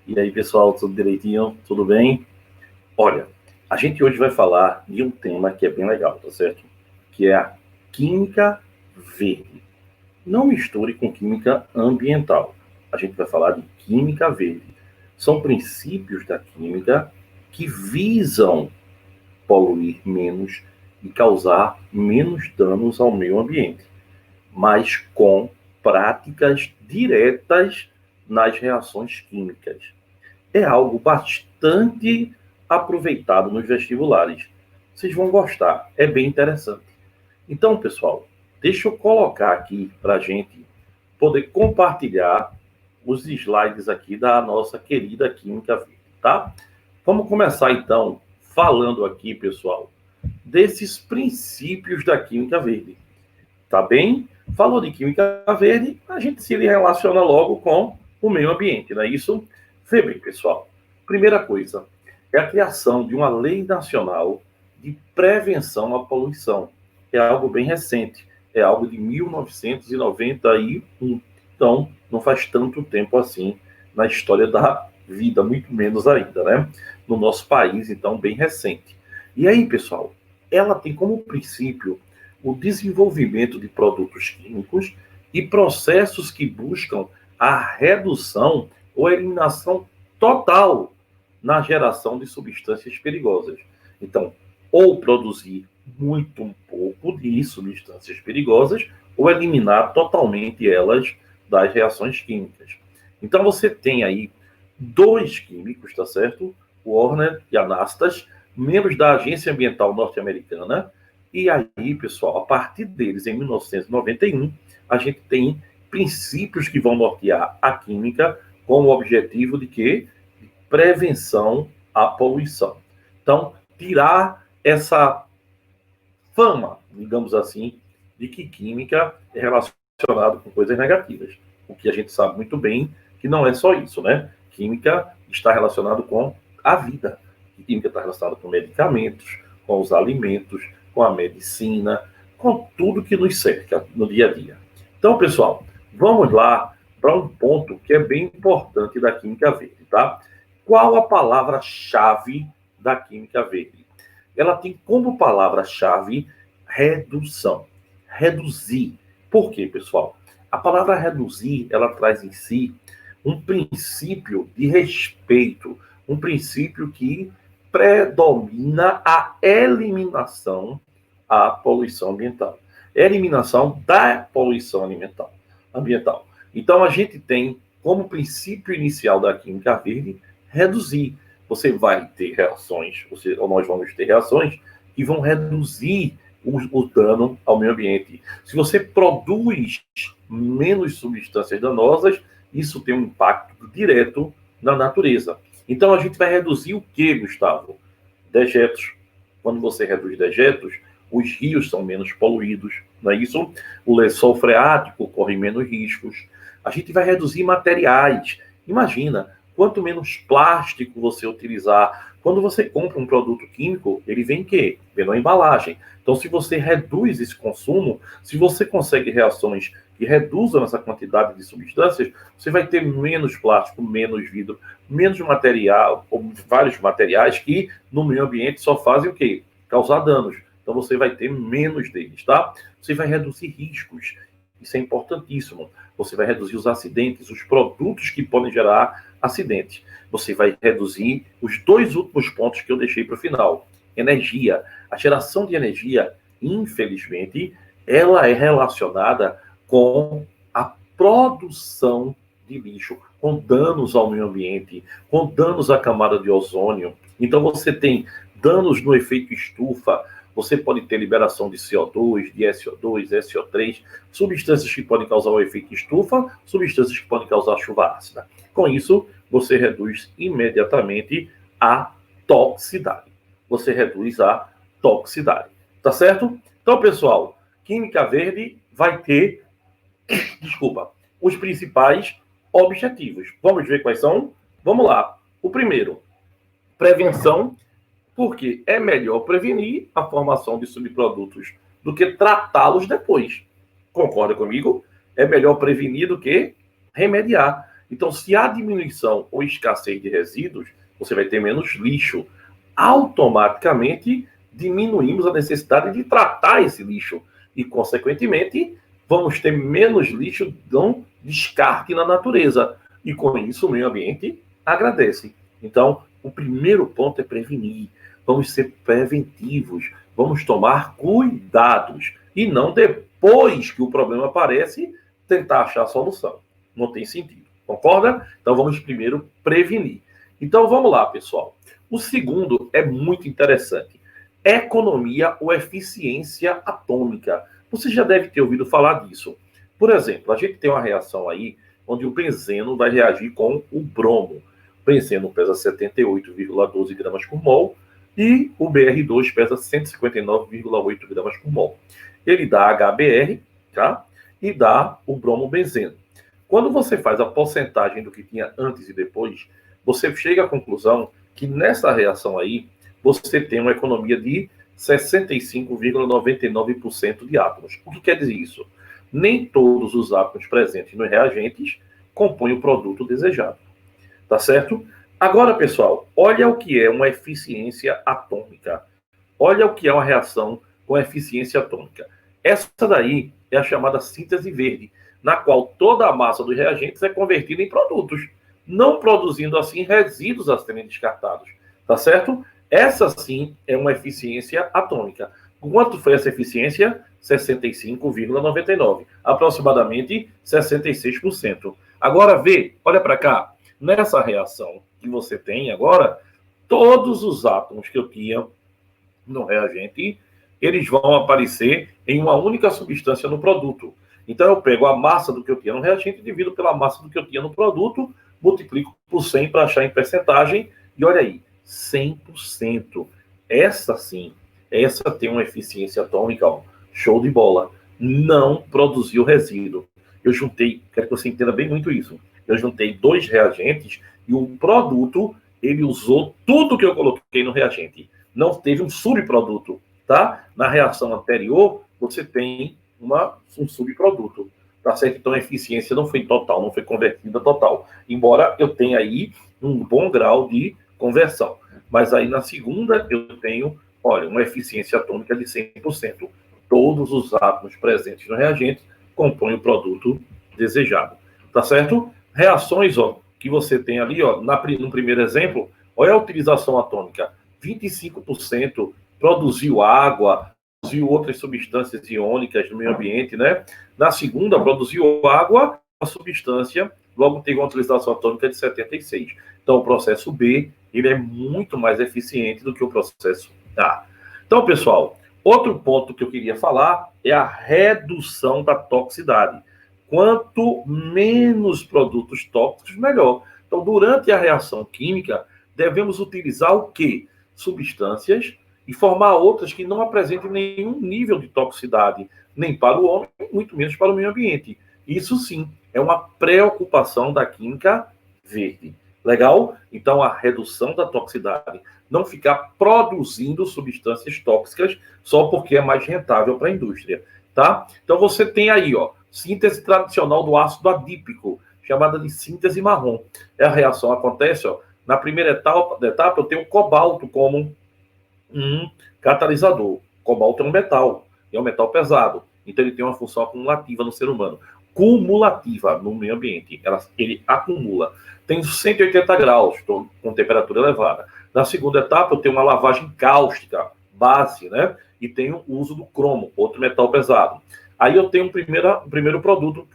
E aí, pessoal, tudo direitinho? Tudo bem? Olha, a gente hoje vai falar de um tema que é bem legal, tá certo? Que é a química verde. Não misture com química ambiental. A gente vai falar de química verde. São princípios da química que visam poluir menos e causar menos danos ao meio ambiente, mas com práticas diretas nas reações químicas. É algo bastante aproveitado nos vestibulares. Vocês vão gostar, é bem interessante. Então, pessoal, deixa eu colocar aqui para a gente poder compartilhar os slides aqui da nossa querida Química Verde, tá? Vamos começar, então, falando aqui, pessoal, desses princípios da Química Verde. Tá bem? Falou de Química Verde, a gente se relaciona logo com o meio ambiente, não é isso? Vê bem, pessoal. Primeira coisa é a criação de uma lei nacional de prevenção à poluição. É algo bem recente, é algo de 1991, então não faz tanto tempo assim na história da vida, muito menos ainda, né? No nosso país, então, bem recente. E aí, pessoal, ela tem como princípio o desenvolvimento de produtos químicos e processos que buscam a redução ou eliminação total na geração de substâncias perigosas. Então, ou produzir muito um pouco de substâncias perigosas, ou eliminar totalmente elas das reações químicas. Então, você tem aí dois químicos, tá certo? O Warner e Anastas, membros da Agência Ambiental Norte-Americana. E aí, pessoal, a partir deles, em 1991, a gente tem princípios que vão nortear a química com o objetivo de quê? De prevenção à poluição. Então, tirar essa fama, digamos assim, de que química é relacionada com coisas negativas. O que a gente sabe muito bem que não é só isso, né? Química está relacionado com a vida. Química está relacionada com medicamentos, com os alimentos, com a medicina, com tudo que nos cerca no dia a dia. Então, pessoal, vamos lá para um ponto que é bem importante da química verde, tá? Qual a palavra-chave da química verde? Ela tem como palavra-chave redução. Reduzir. Por quê, pessoal? A palavra reduzir, ela traz em si um princípio de respeito, um princípio que predomina a eliminação à poluição ambiental. Eliminação da poluição ambiental. Então, a gente tem como princípio inicial da química verde reduzir. Você vai ter reações, ou nós vamos ter reações que vão reduzir o dano ao meio ambiente. Se você produz menos substâncias danosas, isso tem um impacto direto na natureza. Então, a gente vai reduzir o que, Gustavo? Dejetos. Quando você reduz dejetos, os rios são menos poluídos, não é isso? O lençol freático corre menos riscos. A gente vai reduzir materiais. Imagina, quanto menos plástico você utilizar. Quando você compra um produto químico, ele vem em quê? Vem na embalagem. Então, se você reduz esse consumo, se você consegue reações que reduzam essa quantidade de substâncias, você vai ter menos plástico, menos vidro, menos material, ou vários materiais que no meio ambiente só fazem o quê? Causar danos. Então, você vai ter menos deles, tá? Você vai reduzir riscos. Isso é importantíssimo. Você vai reduzir os acidentes, os produtos que podem gerar acidentes. Você vai reduzir os dois últimos pontos que eu deixei para o final. Energia. A geração de energia, infelizmente, ela é relacionada com a produção de lixo, com danos ao meio ambiente, com danos à camada de ozônio. Então, você tem danos no efeito estufa, você pode ter liberação de CO2, de SO2, SO3, substâncias que podem causar o efeito estufa, substâncias que podem causar chuva ácida. Com isso, você reduz imediatamente a toxicidade. Você reduz a toxicidade. Tá certo? Então, pessoal, química verde vai ter, os principais objetivos. Vamos ver quais são? Vamos lá. O primeiro, prevenção, porque é melhor prevenir a formação de subprodutos do que tratá-los depois. Concorda comigo? É melhor prevenir do que remediar. Então, se há diminuição ou escassez de resíduos, você vai ter menos lixo. Automaticamente, diminuímos a necessidade de tratar esse lixo. E, consequentemente, vamos ter menos lixo não descarte na natureza. E, com isso, o meio ambiente agradece. Então, o primeiro ponto é prevenir. Vamos ser preventivos. Vamos tomar cuidados. E não depois que o problema aparece, tentar achar a solução. Não tem sentido. Concorda? Então, vamos primeiro prevenir. Então, vamos lá, pessoal. O segundo é muito interessante. Economia ou eficiência atômica. Você já deve ter ouvido falar disso. Por exemplo, a gente tem uma reação aí onde o benzeno vai reagir com o bromo. O benzeno pesa 78,12 gramas por mol e o BR2 pesa 159,8 gramas por mol. Ele dá HBr, tá? E dá o bromobenzeno. Quando você faz a porcentagem do que tinha antes e depois, você chega à conclusão que nessa reação aí, você tem uma economia de 65,99% de átomos. O que quer dizer isso? Nem todos os átomos presentes nos reagentes compõem o produto desejado. Tá certo? Agora, pessoal, olha o que é uma eficiência atômica. Olha o que é uma reação com eficiência atômica. Essa daí é a chamada síntese verde, na qual toda a massa dos reagentes é convertida em produtos, não produzindo assim resíduos a serem descartados. Tá certo? Essa sim é uma eficiência atômica. Quanto foi essa eficiência? 65,99. Aproximadamente 66%. Agora vê, olha para cá. Nessa reação que você tem agora, todos os átomos que eu tinha no reagente, eles vão aparecer em uma única substância no produto. Então eu pego a massa do que eu tinha no reagente, divido pela massa do que eu tinha no produto, multiplico por 100 para achar em percentagem, e olha aí, 100%. Essa sim, essa tem uma eficiência atômica, ó, show de bola. Não produziu resíduo. Eu juntei, quero que você entenda bem muito isso. Eu juntei dois reagentes e o produto, ele usou tudo que eu coloquei no reagente. Não teve um subproduto, tá? Na reação anterior, você tem um subproduto, tá certo? Então a eficiência não foi total, não foi convertida total. Embora eu tenha aí um bom grau de conversão. Mas aí na segunda eu tenho, olha, uma eficiência atômica de 100%. Todos os átomos presentes no reagente compõem o produto desejado. Tá certo? Reações, ó, que você tem ali, ó, no primeiro exemplo, olha a utilização atômica. 25% produziu água, produziu outras substâncias iônicas no meio ambiente, né? Na segunda, produziu água, a substância, logo teve uma utilização atômica de 76%. Então, o processo B, ele é muito mais eficiente do que o processo A. Então, pessoal, outro ponto que eu queria falar é a redução da toxicidade. Quanto menos produtos tóxicos, melhor. Então, durante a reação química, devemos utilizar o quê? Substâncias e formar outras que não apresentem nenhum nível de toxicidade, nem para o homem, muito menos para o meio ambiente. Isso sim é uma preocupação da química verde. Legal? Então, a redução da toxicidade. Não ficar produzindo substâncias tóxicas só porque é mais rentável para a indústria. Tá? Então, você tem aí, ó, síntese tradicional do ácido adípico, chamada de síntese marrom. A reação acontece, ó, na primeira etapa eu tenho cobalto como um catalisador. Cobalto é um metal, é um metal pesado. Então ele tem uma função acumulativa no ser humano. Cumulativa no meio ambiente. Ele acumula. Tem 180 graus, com temperatura elevada. Na segunda etapa eu tenho uma lavagem cáustica, base, né? E tenho o uso do cromo, outro metal pesado. Aí eu tenho um primeiro produto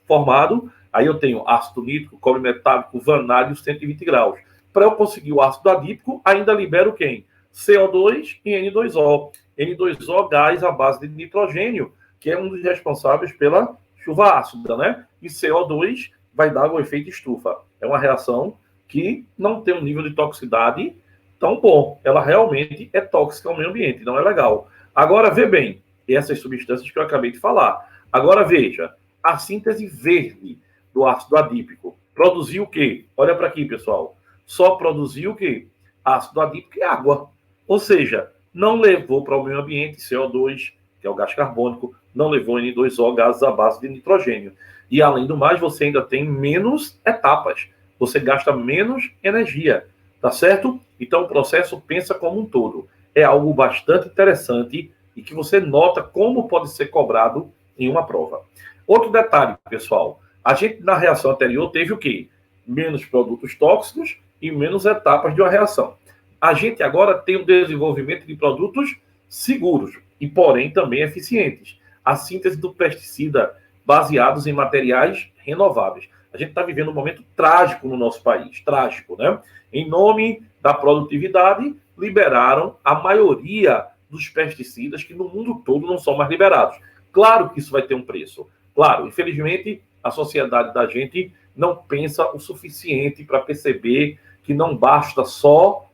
formado, aí eu tenho ácido nítrico, cobre metálico, vanádio, 120 graus. Para eu conseguir o ácido adípico, ainda libero quem? CO2 e N2O. N2O, gás à base de nitrogênio, que é um dos responsáveis pela chuva ácida, né? E CO2 vai dar o efeito estufa. É uma reação que não tem um nível de toxicidade tão bom. Ela realmente é tóxica ao meio ambiente, não é legal. Agora, vê bem, essas substâncias que eu acabei de falar. Agora, veja, a síntese verde do ácido adípico produziu o quê? Olha para aqui, pessoal. Só produziu o quê? Ácido adípico e água. Ou seja, não levou para o meio ambiente CO2, que é o gás carbônico, não levou N2O, gases à base de nitrogênio. E, além do mais, você ainda tem menos etapas. Você gasta menos energia, tá certo? Então, o processo pensa como um todo. É algo bastante interessante e que você nota como pode ser cobrado em uma prova. Outro detalhe, pessoal. A gente, na reação anterior, teve o quê? Menos produtos tóxicos e menos etapas de uma reação. A gente agora tem o desenvolvimento de produtos seguros e, porém, também eficientes. A síntese do pesticida baseados em materiais renováveis. A gente está vivendo um momento trágico no nosso país, trágico, né? Em nome da produtividade, liberaram a maioria dos pesticidas que no mundo todo não são mais liberados. Claro que isso vai ter um preço. Claro, infelizmente, a sociedade da gente não pensa o suficiente para perceber que não basta só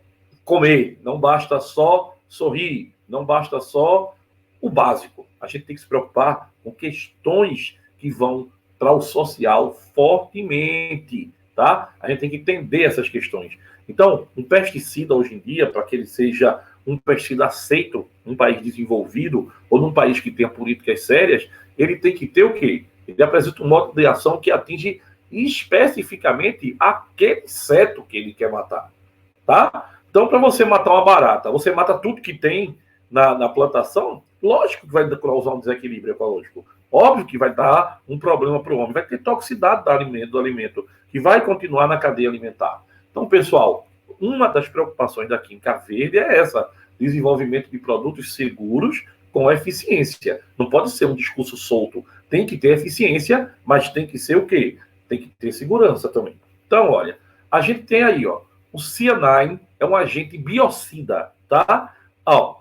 comer, não basta só sorrir, não basta só o básico. A gente tem que se preocupar com questões que vão para o social fortemente, tá? A gente tem que entender essas questões. Então, um pesticida hoje em dia, para que ele seja um pesticida aceito num país desenvolvido ou num país que tenha políticas sérias, ele tem que ter o quê? Ele apresenta um modo de ação que atinge especificamente aquele inseto que ele quer matar, tá? Então, para você matar uma barata, você mata tudo que tem na plantação, lógico que vai causar um desequilíbrio ecológico. Óbvio que vai dar um problema para o homem. Vai ter toxicidade do alimento, que vai continuar na cadeia alimentar. Então, pessoal, uma das preocupações da Química Verde é essa: desenvolvimento de produtos seguros com eficiência. Não pode ser um discurso solto. Tem que ter eficiência, mas tem que ser o quê? Tem que ter segurança também. Então, olha, a gente tem aí, ó, o cianine é um agente biocida, tá? Ó,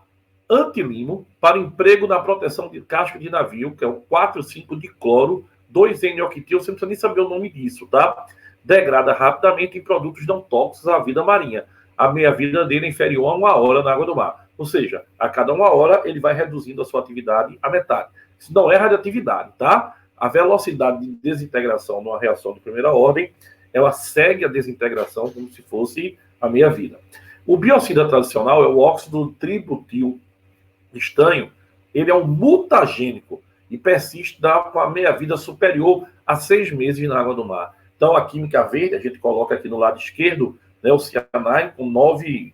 antilimo para emprego na proteção de casco de navio, que é o 4,5 de cloro, 2N-octil, você não precisa nem saber o nome disso, tá? Degrada rapidamente em produtos não tóxicos à vida marinha. A meia-vida dele é inferior a 1 hora na água do mar. Ou seja, a cada 1 hora ele vai reduzindo a sua atividade à metade. Isso não é radioatividade, tá? A velocidade de desintegração numa reação de primeira ordem, ela segue a desintegração como se fosse a meia-vida. O biocida tradicional é o óxido tributil estanho. Ele é um mutagênico e persiste com a meia-vida superior a 6 meses na água do mar. Então, a Química Verde, a gente coloca aqui no lado esquerdo, né, o cianine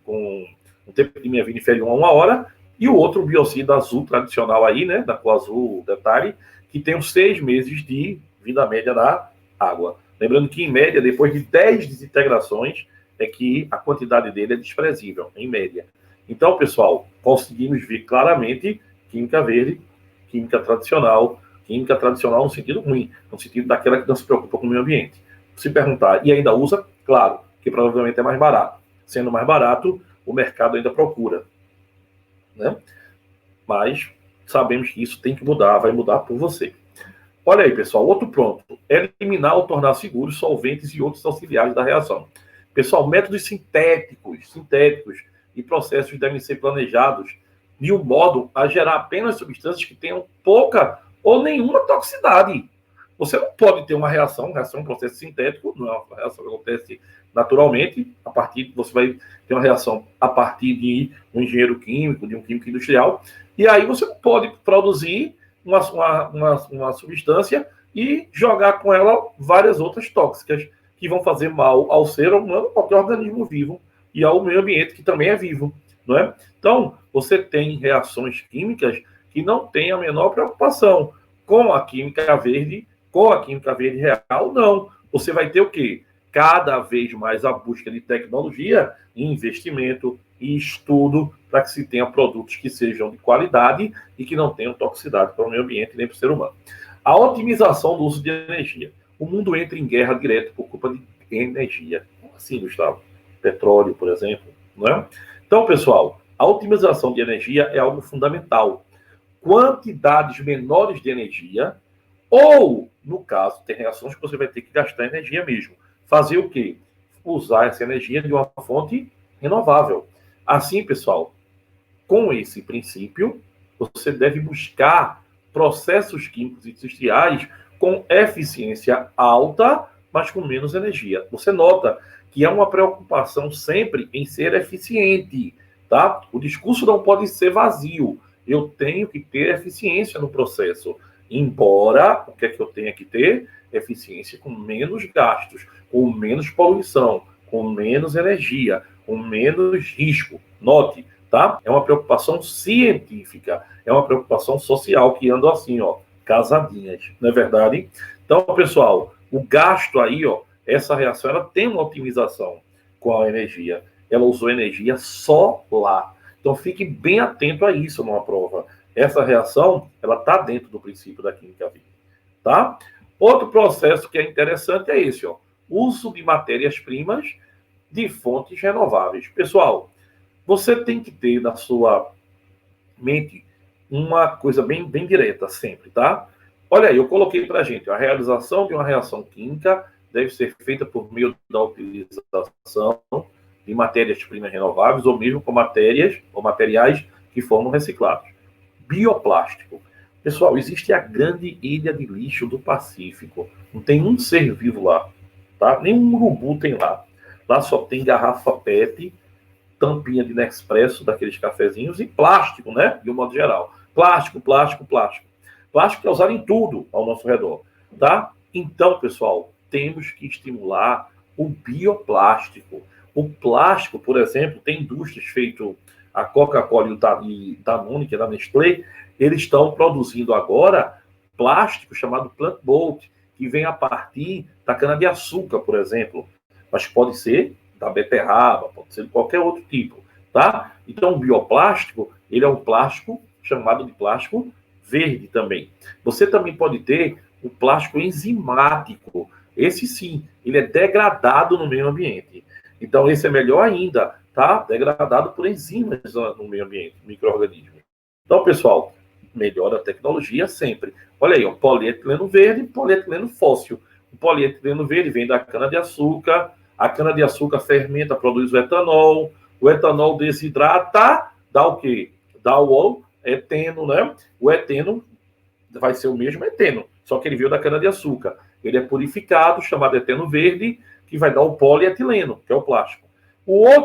com um tempo de meia-vida inferior a 1 hora, e o outro biocida azul tradicional aí, né, da cor azul detalhe, que tem os 6 meses de vida média na água. Lembrando que, em média, depois de 10 desintegrações, é que a quantidade dele é desprezível, em média. Então, pessoal, conseguimos ver claramente química verde, química tradicional no sentido ruim, no sentido daquela que não se preocupa com o meio ambiente. Se perguntar, e ainda usa? Claro, que provavelmente é mais barato. Sendo mais barato, o mercado ainda procura, né? Mas sabemos que isso tem que mudar, vai mudar por você. Olha aí, pessoal, outro ponto. Eliminar ou tornar seguros solventes e outros auxiliares da reação. Pessoal, métodos sintéticos e processos devem ser planejados de um modo a gerar apenas substâncias que tenham pouca ou nenhuma toxicidade. Você não pode ter uma reação é um processo sintético, não é uma reação que acontece naturalmente, você vai ter uma reação a partir de um engenheiro químico, de um químico industrial, e aí você não pode produzir uma substância e jogar com ela várias outras tóxicas que vão fazer mal ao ser humano, qualquer organismo vivo, e ao meio ambiente, que também é vivo, não é? Então, você tem reações químicas que não têm a menor preocupação com a química verde real, não. Você vai ter o quê? Cada vez mais a busca de tecnologia, investimento e estudo para que se tenha produtos que sejam de qualidade e que não tenham toxicidade para o meio ambiente nem para o ser humano. A otimização do uso de energia. O mundo entra em guerra direta por culpa de energia. Assim, Gustavo. Petróleo, por exemplo. Não é? Então, pessoal, a otimização de energia é algo fundamental. Quantidades menores de energia, ou, no caso, tem reações que você vai ter que gastar energia mesmo. Fazer o quê? Usar essa energia de uma fonte renovável. Assim, pessoal, com esse princípio, você deve buscar processos químicos e industriais com eficiência alta, mas com menos energia. Você nota que é uma preocupação sempre em ser eficiente, tá? O discurso não pode ser vazio. Eu tenho que ter eficiência no processo. Embora, o que é que eu tenha que ter? Eficiência com menos gastos, com menos poluição, com menos energia, com menos risco. Note, tá? É uma preocupação científica, é uma preocupação social que andam assim, ó, casadinhas, não é verdade? Então, pessoal, o gasto aí, ó, essa reação, ela tem uma otimização com a energia. Ela usou energia solar. Então, fique bem atento a isso numa prova. Essa reação, ela está dentro do princípio da química verde, tá? Outro processo que é interessante é esse, ó, uso de matérias-primas de fontes renováveis. Pessoal, você tem que ter na sua mente uma coisa bem direta sempre, tá? Olha aí, eu coloquei para a gente, a realização de uma reação química deve ser feita por meio da utilização de matérias-primas renováveis ou mesmo com matérias ou materiais que foram reciclados. Bioplástico. Pessoal, existe a grande ilha de lixo do Pacífico. Não tem um ser vivo lá, tá? Nem um urubu tem lá. Lá só tem garrafa PET, tampinha de Nespresso, daqueles cafezinhos, e plástico, né? De um modo geral. Plástico, plástico, plástico. Plástico é usado em tudo ao nosso redor, tá? Então, pessoal, temos que estimular o bioplástico. O plástico, por exemplo, tem indústrias feito a Coca-Cola e Danone, que é da Nestlé, eles estão produzindo agora plástico chamado Plant Bolt, que vem a partir da cana-de-açúcar, por exemplo. Mas pode ser da beterraba, pode ser de qualquer outro tipo, tá? Então, o bioplástico, ele é um plástico chamado de plástico verde também. Você também pode ter o plástico enzimático. Esse sim, ele é degradado no meio ambiente. Então, esse é melhor ainda, tá? Degradado por enzimas no meio ambiente, micro-organismos. Então, pessoal, melhora a tecnologia sempre. Olha aí, ó, polietileno verde e polietileno fóssil. O polietileno verde vem da cana-de-açúcar, a cana-de-açúcar fermenta, produz o etanol desidrata, dá o quê? Dá o eteno, né? O eteno vai ser o mesmo eteno, só que ele veio da cana-de-açúcar. Ele é purificado, chamado eteno verde, que vai dar o polietileno, que é o plástico.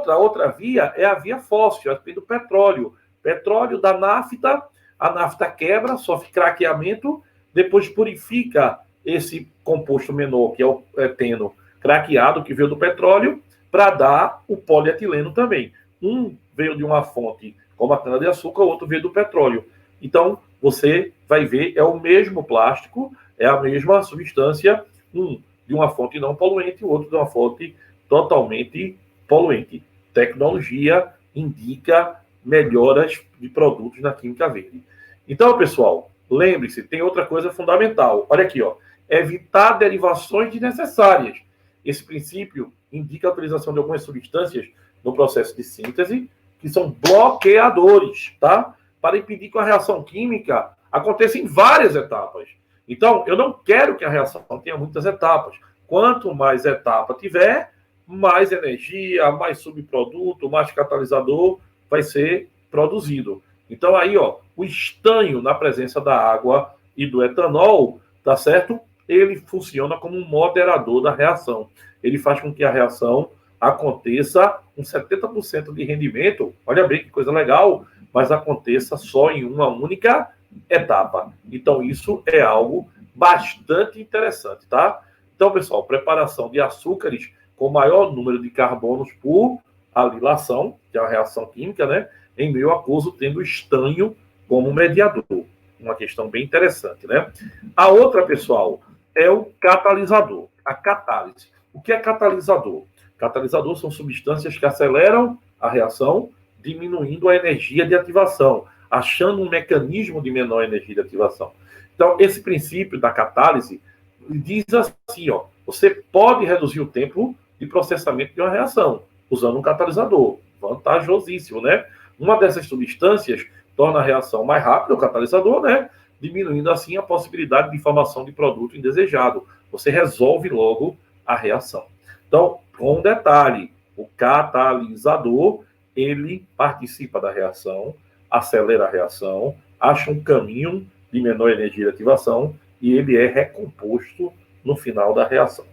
A outra via é a via fóssil, a via do petróleo. Petróleo da nafta, a nafta quebra, sofre craqueamento, depois purifica esse composto menor, que é o eteno craqueado, que veio do petróleo, para dar o polietileno também. Um veio de uma fonte como a cana-de-açúcar, o outro veio do petróleo. Então, você vai ver, é o mesmo plástico, é a mesma substância, um de uma fonte não poluente, o outro de uma fonte totalmente poluente. Tecnologia indica melhoras de produtos na química verde. Então, pessoal, lembre-se, tem outra coisa fundamental. Olha aqui, ó, evitar derivações desnecessárias. Esse princípio indica a utilização de algumas substâncias no processo de síntese que são bloqueadores, tá? Para impedir que a reação química aconteça em várias etapas. Então, eu não quero que a reação tenha muitas etapas. Quanto mais etapa tiver, mais energia, mais subproduto, mais catalisador vai ser produzido. Então, aí, ó, o estanho na presença da água e do etanol, tá certo? Ele funciona como um moderador da reação. Ele faz com que a reação aconteça com 70% de rendimento. Olha bem que coisa legal, mas aconteça só em uma única etapa. Então, isso é algo bastante interessante, tá? Então, pessoal, preparação de açúcares com maior número de carbonos por alilação, que é a reação química, né? Em meio aquoso, tendo estanho como mediador. Uma questão bem interessante, né? A outra, pessoal, é o catalisador, a catálise. O que é catalisador? Catalisador são substâncias que aceleram a reação, diminuindo a energia de ativação, achando um mecanismo de menor energia de ativação. Então, esse princípio da catálise diz assim, ó, você pode reduzir o tempo de processamento de uma reação usando um catalisador. Vantajosíssimo, né? Uma dessas substâncias torna a reação mais rápida, o catalisador, né? Diminuindo assim a possibilidade de formação de produto indesejado. Você resolve logo a reação. Então, com um detalhe, o catalisador, ele participa da reação, acelera a reação, acha um caminho de menor energia de ativação e ele é recomposto no final da reação,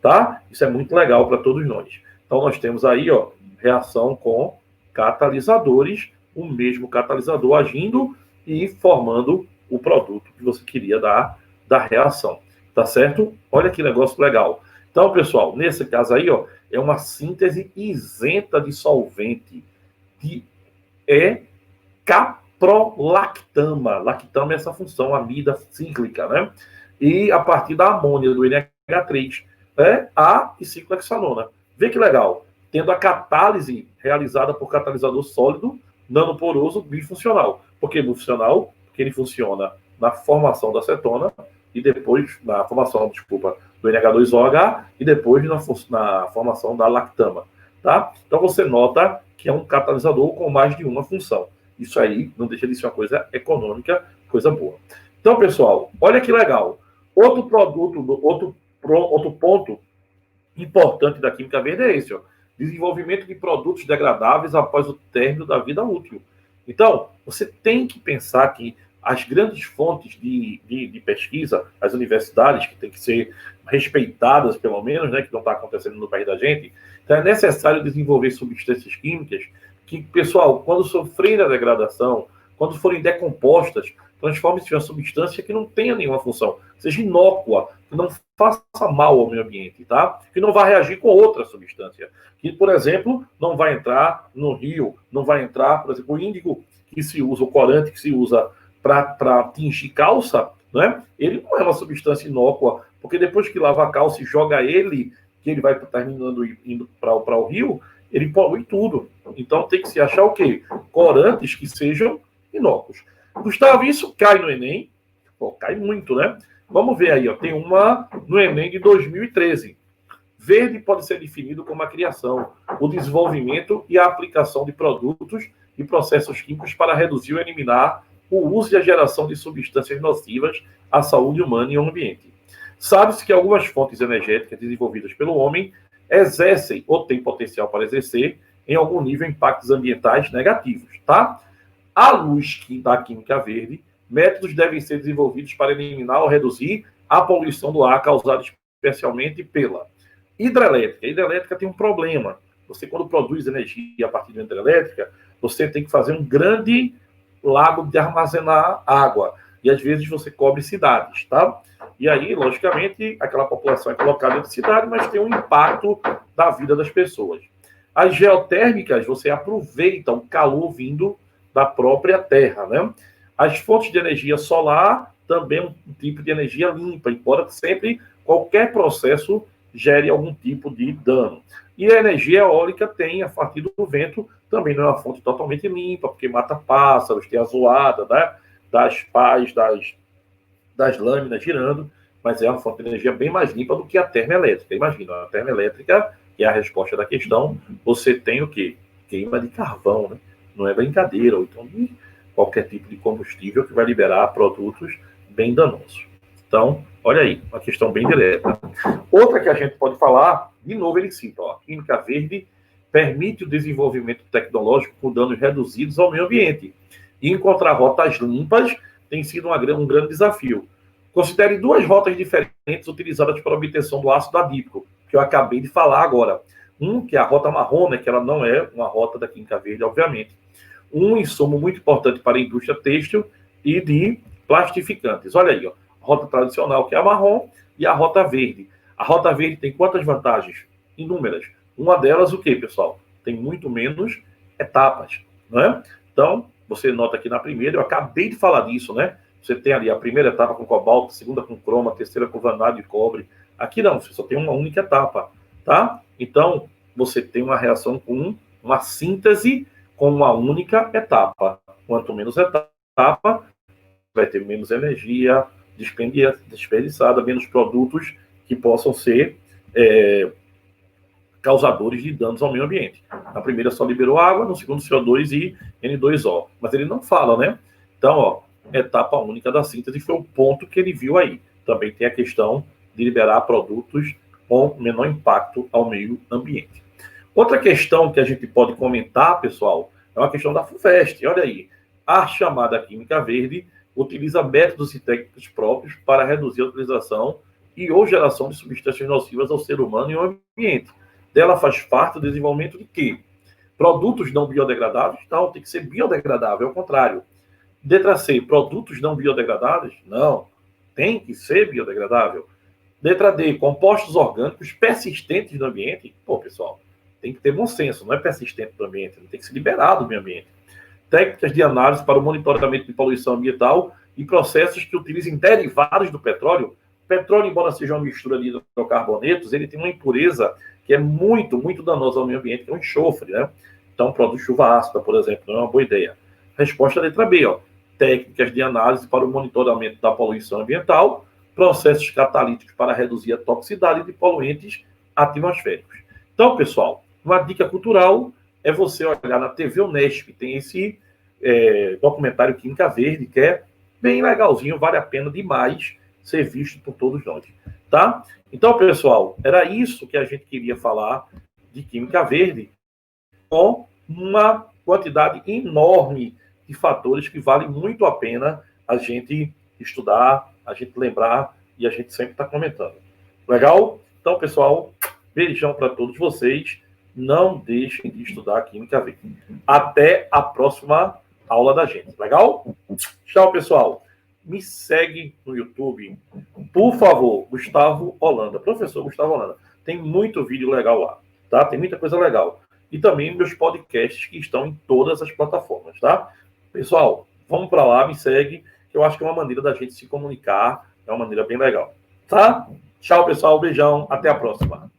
tá? Isso é muito legal para todos nós. Então, nós temos aí, ó, reação com catalisadores, o mesmo catalisador agindo e formando o produto que você queria da reação. Tá certo? Olha que negócio legal. Então, pessoal, nesse caso aí, ó, é uma síntese isenta de solvente, que é caprolactama. Lactama é essa função, amida cíclica, né? E a partir da amônia, do NH3, A e 5-hexanona. Vê que legal. Tendo a catálise realizada por catalisador sólido, nanoporoso, bifuncional. Por que bifuncional? Porque ele funciona na formação da acetona e depois, na formação, desculpa, do NH2OH e depois na formação da lactama. Tá? Então você nota que é um catalisador com mais de uma função. Isso aí não deixa de ser uma coisa econômica, coisa boa. Então, pessoal, olha que legal. Outro produto, outro ponto importante da química verde é esse, ó. Desenvolvimento de produtos degradáveis após o término da vida útil. Então, você tem que pensar que as grandes fontes de pesquisa, as universidades, que têm que ser respeitadas, pelo menos, né, que não está acontecendo no país da gente, então é necessário desenvolver substâncias químicas que, pessoal, quando sofrerem a degradação, quando forem decompostas, transforme-se em uma substância que não tenha nenhuma função, seja inócua, que não faça mal ao meio ambiente, tá? Que não vai reagir com outra substância. Que, por exemplo, não vai entrar no rio, não vai entrar, por exemplo, o índigo que se usa, o corante que se usa para tingir calça, né? Ele não é uma substância inócua, porque depois que lava a calça e joga ele, que ele vai terminando indo para o rio, ele polui tudo. Então tem que se achar o quê? Corantes que sejam inócuos. Gustavo, isso cai no Enem? Pô, cai muito, né? Vamos ver aí, ó. Tem uma no Enem de 2013. Verde pode ser definido como a criação, o desenvolvimento e a aplicação de produtos e processos químicos para reduzir ou eliminar o uso e a geração de substâncias nocivas à saúde humana e ao ambiente. Sabe-se que algumas fontes energéticas desenvolvidas pelo homem exercem ou têm potencial para exercer, em algum nível, impactos ambientais negativos, tá? À luz da química verde, métodos devem ser desenvolvidos para eliminar ou reduzir a poluição do ar causada especialmente pela hidrelétrica. A hidrelétrica tem um problema. Você, quando produz energia a partir de hidrelétrica, você tem que fazer um grande lago de armazenar água. E, às vezes, você cobre cidades, tá? E aí, logicamente, aquela população é colocada dentro de cidade, mas tem um impacto da vida das pessoas. As geotérmicas, você aproveita o calor vindo da própria terra, né? As fontes de energia solar também é um tipo de energia limpa, embora sempre qualquer processo gere algum tipo de dano. E a energia eólica tem, a partir do vento, também não é uma fonte totalmente limpa, porque mata pássaros, tem a zoada, né, das pás, das lâminas girando, mas é uma fonte de energia bem mais limpa do que a termoelétrica. Imagina, a termoelétrica, que é a resposta da questão, você tem o quê? Queima de carvão, né? Não é brincadeira, ou então de qualquer tipo de combustível que vai liberar produtos bem danosos. Então, olha aí, uma questão bem direta. Outra que a gente pode falar, de novo ele cita, ó, a química verde permite o desenvolvimento tecnológico com danos reduzidos ao meio ambiente. E encontrar rotas limpas tem sido um grande desafio. Considere duas rotas diferentes utilizadas para a obtenção do ácido adípico, que eu acabei de falar agora. Que é a rota marrom, né, que ela não é uma rota da química verde, obviamente. Um insumo muito importante para a indústria têxtil e de plastificantes. Olha aí, ó, a rota tradicional, que é a marrom, e a rota verde. A rota verde tem quantas vantagens? Inúmeras. Uma delas, o quê, pessoal? Tem muito menos etapas, não é? Então, você nota aqui na primeira, eu acabei de falar disso, né? Você tem ali a primeira etapa com cobalto, a segunda com cromo, a terceira com vanádio e cobre. Aqui não, você só tem uma única etapa, tá? Então, você tem uma reação com uma síntese com uma única etapa. Quanto menos etapa, vai ter menos energia desperdiçada, menos produtos que possam ser causadores de danos ao meio ambiente. Na primeira só liberou água, no segundo CO2 e N2O. Mas ele não fala, né? Então, ó, etapa única da síntese foi o ponto que ele viu aí. Também tem a questão de liberar produtos com menor impacto ao meio ambiente. Outra questão que a gente pode comentar, pessoal, é uma questão da FUVEST. Olha aí, a chamada química verde utiliza métodos e técnicas próprios para reduzir a utilização e ou geração de substâncias nocivas ao ser humano e ao ambiente. Dela faz parte do desenvolvimento de quê? Produtos não biodegradáveis? Não, tem que ser biodegradável, ao contrário. Letra C, produtos não biodegradáveis? Não, tem que ser biodegradável. Letra D, compostos orgânicos persistentes no ambiente? Pô, pessoal, tem que ter bom senso, não é persistente no ambiente, tem que ser liberado do meio ambiente. Técnicas de análise para o monitoramento de poluição ambiental e processos que utilizem derivados do petróleo. Petróleo, embora seja uma mistura de hidrocarbonetos, ele tem uma impureza que é muito, muito danosa ao meio ambiente, que é o enxofre, né? Então, produz chuva ácida, por exemplo, não é uma boa ideia. Resposta letra B, ó. Técnicas de análise para o monitoramento da poluição ambiental, processos catalíticos para reduzir a toxicidade de poluentes atmosféricos. Então, pessoal, uma dica cultural é você olhar na TV Unesp, tem esse documentário Química Verde, que é bem legalzinho, vale a pena demais ser visto por todos nós, tá? Então, pessoal, era isso que a gente queria falar de Química Verde, com uma quantidade enorme de fatores que vale muito a pena a gente estudar, a gente lembrar e a gente sempre está comentando. Legal? Então, pessoal, beijão para todos vocês. Não deixem de estudar Química Verde. Até a próxima aula da gente. Legal? Tchau, pessoal. Me segue no YouTube, por favor, Gustavo Holanda. Professor Gustavo Holanda. Tem muito vídeo legal lá, tá? Tem muita coisa legal. E também meus podcasts que estão em todas as plataformas, tá? Pessoal, vamos para lá, me segue, que eu acho que é uma maneira da gente se comunicar, é uma maneira bem legal, tá? Tchau, pessoal, beijão, até a próxima.